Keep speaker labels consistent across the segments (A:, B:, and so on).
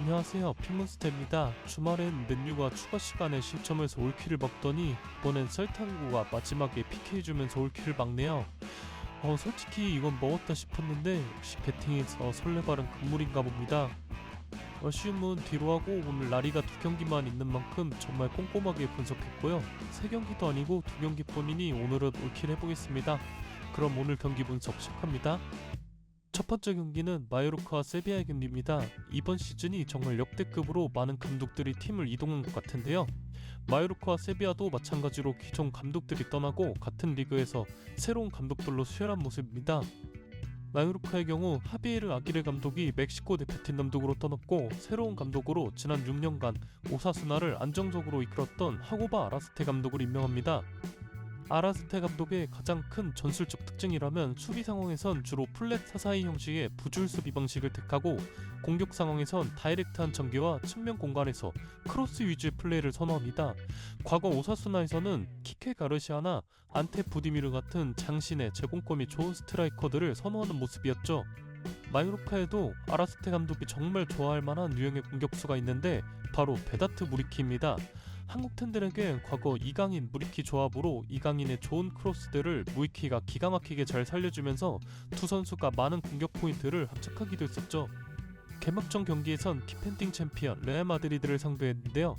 A: 안녕하세요, 핑몬스터입니다. 주말엔 맨유가 추가 시간에 실점해서 올킬을 먹더니 이번엔 설탕구가 마지막에 PK 주면서 올킬을 막네요. 솔직히 이건 먹었다 싶었는데 역시 배팅에서 설레발은 금물인가 봅니다. 아쉬움은 뒤로 하고 오늘 라리가 2경기만 있는 만큼 정말 꼼꼼하게 분석했고요. 3경기도 아니고 2경기뿐이니 오늘은 올킬 해보겠습니다. 그럼 오늘 경기 분석 시작합니다. 첫 번째 경기는 마요르카와 세비야의 경기입니다. 이번 시즌이 정말 역대급으로 많은 감독들이 팀을 이동한 것 같은데요. 마요르카와 세비야도 마찬가지로 기존 감독들이 떠나고 같은 리그에서 새로운 감독들로 수혈한 모습입니다. 마요르카의 경우 하비에르 아기레 감독이 멕시코 대표팀 감독으로 떠났고 새로운 감독으로 지난 6년간 오사수나를 안정적으로 이끌었던 하고바 아라스테 감독을 임명합니다. 아라스테 감독의 가장 큰 전술적 특징이라면 수비 상황에선 주로 플랫 사사이 형식의 부줄 수비 방식을 택하고 공격 상황에선 다이렉트한 전개와 측면 공간에서 크로스 위주의 플레이를 선호합니다. 과거 오사수나에서는 키케 가르시아나 안테 부디미르 같은 장신의 제공권이 좋은 스트라이커들을 선호하는 모습이었죠. 마요르카에도 아라스테 감독이 정말 좋아할 만한 유형의 공격수가 있는데 바로 베다트 무리키입니다. 한국 팬들에겐 과거 이강인 무리키 조합으로 이강인의 좋은 크로스들을 무리키가 기가 막히게 잘 살려주면서 두 선수가 많은 공격 포인트를 합작하기도 했었죠. 개막전 경기에선 디펜딩 챔피언 레알 마드리드를 상대했는데요.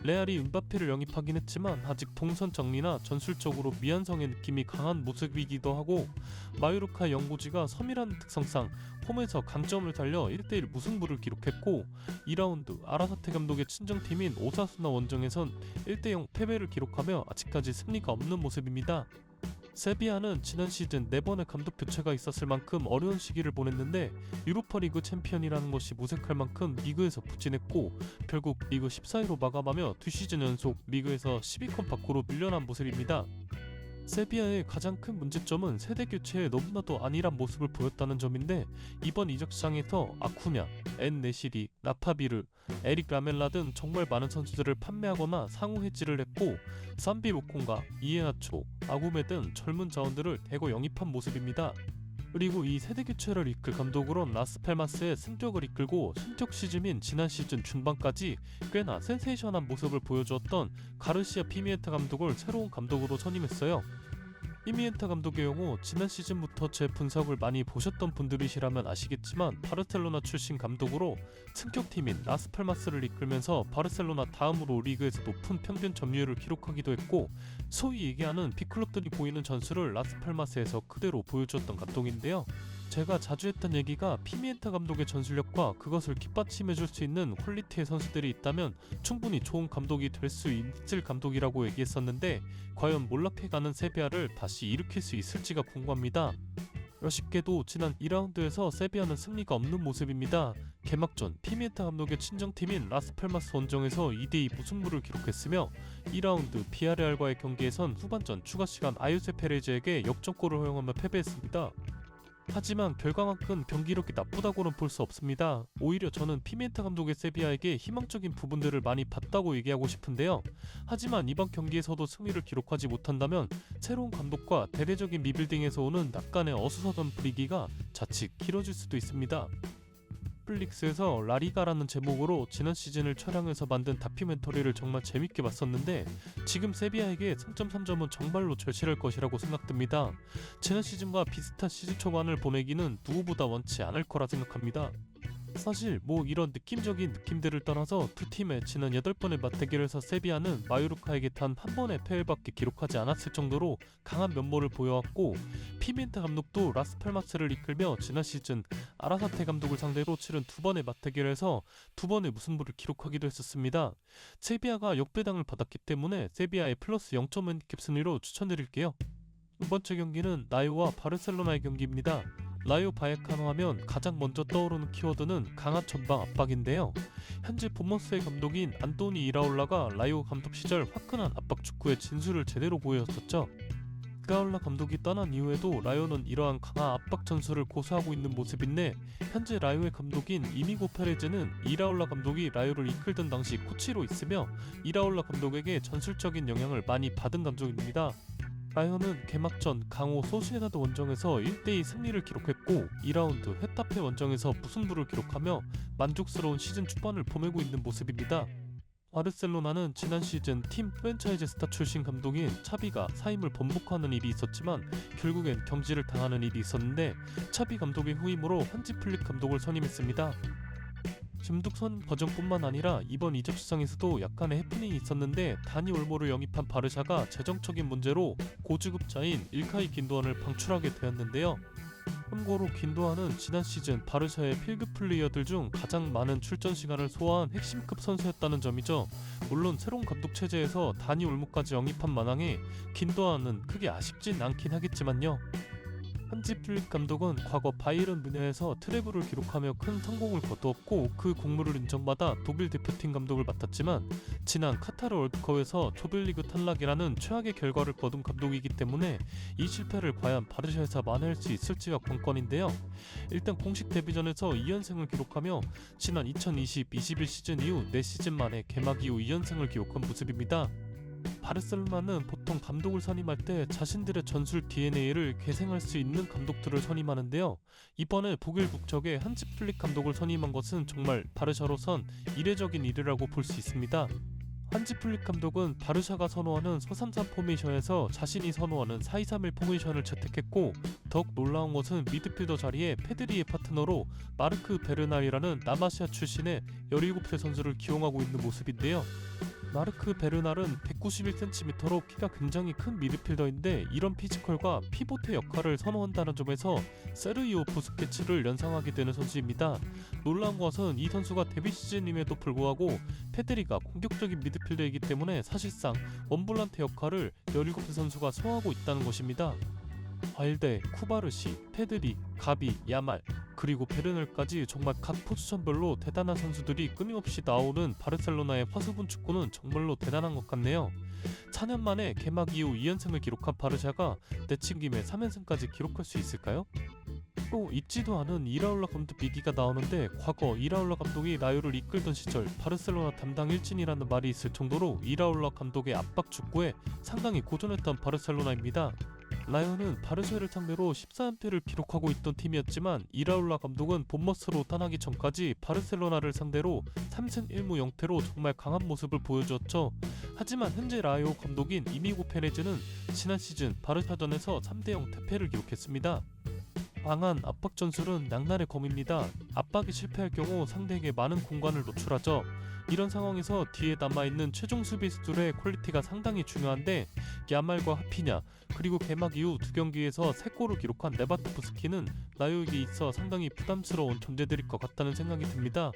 A: 레알이 음바페를 영입하긴 했지만 아직 동선 정리나 전술적으로 미완성의 느낌이 강한 모습이기도 하고 마요르카 연고지가 섬이라는 특성상 홈에서 강점을 달려 1대1 무승부를 기록했고 2라운드 아라사테 감독의 친정팀인 오사수나 원정에선 1대0 패배를 기록하며 아직까지 승리가 없는 모습입니다. 세비야는 지난 시즌 4번의 감독 교체가 있었을 만큼 어려운 시기를 보냈는데 유로파리그 챔피언이라는 것이 무색할 만큼 리그에서 부진했고 결국 리그 14위로 마감하며 2시즌 연속 리그에서 10위권 밖으로 밀려난 모습입니다. 세비야의 가장 큰 문제점은 세대 교체에 너무나도 안일한 모습을 보였다는 점인데 이번 이적 시장에서 아쿠냐, 엔네시리, 나파비르, 에릭 라멜라 등 정말 많은 선수들을 판매하거나 상호 해지를 했고 산비 로콩과 이에나초, 아구메 등 젊은 자원들을 대거 영입한 모습입니다. 그리고 이 세대 교체를 이끌 감독으론 라스팔마스의 승격을 이끌고 승격 시즌인 지난 시즌 중반까지 꽤나 센세이션한 모습을 보여주었던 가르시아 피미엔타 감독을 새로운 감독으로 선임했어요. 피미엔타 감독의 경우 지난 시즌부터 제 분석을 많이 보셨던 분들이시라면 아시겠지만 바르셀로나 출신 감독으로 승격팀인 라스팔마스를 이끌면서 바르셀로나 다음으로 리그에서 높은 평균 점유율을 기록하기도 했고 소위 얘기하는 빅클럽들이 보이는 전술을 라스팔마스에서 그대로 보여주었던 감독인데요. 제가 자주 했던 얘기가 피미엔타 감독의 전술력과 그것을 뒷받침해줄 수 있는 퀄리티의 선수들이 있다면 충분히 좋은 감독이 될 수 있을 감독이라고 얘기했었는데 과연 몰락해가는 세비야를 다시 일으킬 수 있을지가 궁금합니다. 아쉽게도 지난 2라운드에서 세비야는 승리가 없는 모습입니다. 개막전 피미엔타 감독의 친정팀인 라스팔마스 원정에서 2대2 무승부를 기록했으며 2라운드 비아레알과의 경기에선 후반전 추가시간 아유세 페레즈에게 역전골을 허용하며 패배했습니다. 하지만 결과만큼 경기력이 나쁘다고는 볼 수 없습니다. 오히려 저는 피미엔타 감독의 세비야에게 희망적인 부분들을 많이 봤다고 얘기하고 싶은데요. 하지만 이번 경기에서도 승리를 기록하지 못한다면 새로운 감독과 대대적인 리빌딩에서 오는 약간의 어수선한 분위기가 자칫 길어질 수도 있습니다. 넷플릭스에서 라리가라는 제목으로 지난 시즌을 촬영해서 만든 다큐멘터리를 정말 재밌게 봤었는데 지금 세비야에게 승점 3점은 정말로 절실할 것이라고 생각됩니다. 지난 시즌과 비슷한 시즌 초반을 보내기는 누구보다 원치 않을 거라 생각합니다. 사실 이런 느낌적인 느낌들을 떠나서 두 팀의 지난 8번의 맞대결에서 세비야는 마요르카에게 단 한 번의 패배밖에 기록하지 않았을 정도로 강한 면모를 보여왔고 피미엔타 감독도 라스팔마스를 이끌며 지난 시즌 아라사테 감독을 상대로 치른 2번의 맞대결에서 2번의 무승부를 기록하기도 했었습니다. 세비야가 역배당을 받았기 때문에 세비야의 플러스 0점 핸디캡 승리로 추천드릴게요. 두 번째 경기는 라요와 바르셀로나의 경기입니다. 라요 바예카노 하면 가장 먼저 떠오르는 키워드는 강한 전방 압박인데요. 현재 보머스의 감독인 안토니 이라올라가 라요 감독 시절 화끈한 압박 축구의 진수를 제대로 보여줬었죠. 이라올라 감독이 떠난 이후에도 라요는 이러한 강한 압박 전술을 고수하고 있는 모습인데 현재 라요의 감독인 이미고 페레즈는 이라올라 감독이 라요를 이끌던 당시 코치로 있으며 이라올라 감독에게 전술적인 영향을 많이 받은 감독입니다. 라이언은 개막전 강호 소시에다드 원정에서 1대2 승리를 기록했고 2라운드 헤타페 원정에서 무승부를 기록하며 만족스러운 시즌 초반을 보내고 있는 모습입니다. 바르셀로나는 지난 시즌 팀 프랜차이즈 스타 출신 감독인 차비가 사임을 번복하는 일이 있었지만 결국엔 경질을 당하는 일이 있었는데 차비 감독의 후임으로 한지 플릭 감독을 선임했습니다. 줌둑선 버전뿐만 아니라 이번 이적 시장에서도 약간의 해프닝이 있었는데 다니 올모를 영입한 바르샤가 재정적인 문제로 고주급자인 일카이 긴도안을 방출하게 되었는데요. 참고로 긴도안은 지난 시즌 바르샤의 필드 플레이어들 중 가장 많은 출전 시간을 소화한 핵심급 선수였다는 점이죠. 물론 새로운 감독 체제에서 다니 올모까지 영입한 마당에 긴도안은 크게 아쉽진 않긴 하겠지만요. 한지 플릭 감독은 과거 바이에른 뮌헨에서 트래블을 기록하며 큰 성공을 거두었고 그 공로를 인정받아 독일 대표팀 감독을 맡았지만 지난 카타르 월드컵에서 조별리그 탈락이라는 최악의 결과를 거둔 감독이기 때문에 이 실패를 과연 바르샤에서 만회할 수 있을지가 관건인데요. 일단 공식 데뷔전에서 2연승을 기록하며 지난 2020-21 시즌 이후 4시즌 만에 개막 이후 2연승을 기록한 모습입니다. 바르셀로나는 보통 감독을 선임할 때 자신들의 전술 DNA를 계승할 수 있는 감독들을 선임하는데요. 이번에 독일 국적의 한지 플릭 감독을 선임한 것은 정말 바르샤로선 이례적인 일이라고 볼 수 있습니다. 한지 플릭 감독은 바르샤가 선호하는 4-3-3 포메이션에서 자신이 선호하는 4-2-3-1 포메이션을 채택했고 더욱 놀라운 것은 미드필더 자리에 페드리의 파트너로 마르크 베르날이라는 남아시아 출신의 17세 선수를 기용하고 있는 모습인데요. 마르크 베르날은 191cm로 키가 굉장히 큰 미드필더인데 이런 피지컬과 피보트의 역할을 선호한다는 점에서 세르히오 부스케츠를 연상하게 되는 선수입니다. 놀라운 것은 이 선수가 데뷔 시즌임에도 불구하고 페드리가 공격적인 미드필더이기 때문에 사실상 원볼란테 역할을 17세 선수가 소화하고 있다는 것입니다. 발데, 쿠바르시, 페드리, 가비, 야말 그리고 베르널까지 정말 각 포지션별로 대단한 선수들이 끊임없이 나오는 바르셀로나의 화수분 축구는 정말로 대단한 것 같네요. 4년 만에 개막 이후 2연승을 기록한 바르샤가 내친 김에 3연승까지 기록할 수 있을까요? 또 잊지도 않은 이라올라 감독 비기가 나오는데 과거 이라올라 감독이 라요를 이끌던 시절 바르셀로나 담당 일진이라는 말이 있을 정도로 이라올라 감독의 압박 축구에 상당히 고전했던 바르셀로나입니다. 라이언은 바르샤를 상대로 14연패를 기록하고 있던 팀이었지만 이라올라 감독은 본머스로 떠나기 전까지 바르셀로나를 상대로 3승 1무 0패로 정말 강한 모습을 보여주었죠. 하지만 현재 라요 감독인 이미고 페레즈는 지난 시즌 바르샤전에서 3대0 대패를 기록했습니다. 강한 압박 전술은 양날의 검입니다. 압박이 실패할 경우 상대에게 많은 공간을 노출하죠. 이런 상황에서 뒤에 남아있는 최종 수비수들의 퀄리티가 상당히 중요한데 야말과 하피냐 그리고 개막 이후 2경기에서 3골을 기록한 레바트부스키는 라요에게 있어 상당히 부담스러운 존재들일 것 같다는 생각이 듭니다.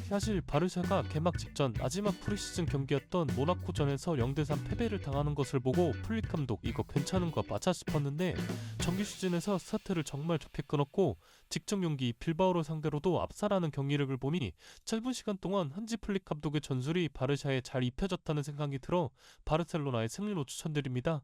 A: 사실 바르샤가 개막 직전 마지막 프리시즌 경기였던 모나코전에서 0대3 패배를 당하는 것을 보고 플릭 감독 이거 괜찮은 거 맞아 싶었는데 정규 시즌에서 스타트를 정말 좋게 끊었고 직전 경기 빌바오를 상대로도 압살하는 경기력을 보니 짧은 시간 동안 한지 플릭 감독의 전술이 바르샤에 잘 입혀졌다는 생각이 들어 바르셀로나의 승리로 추천드립니다.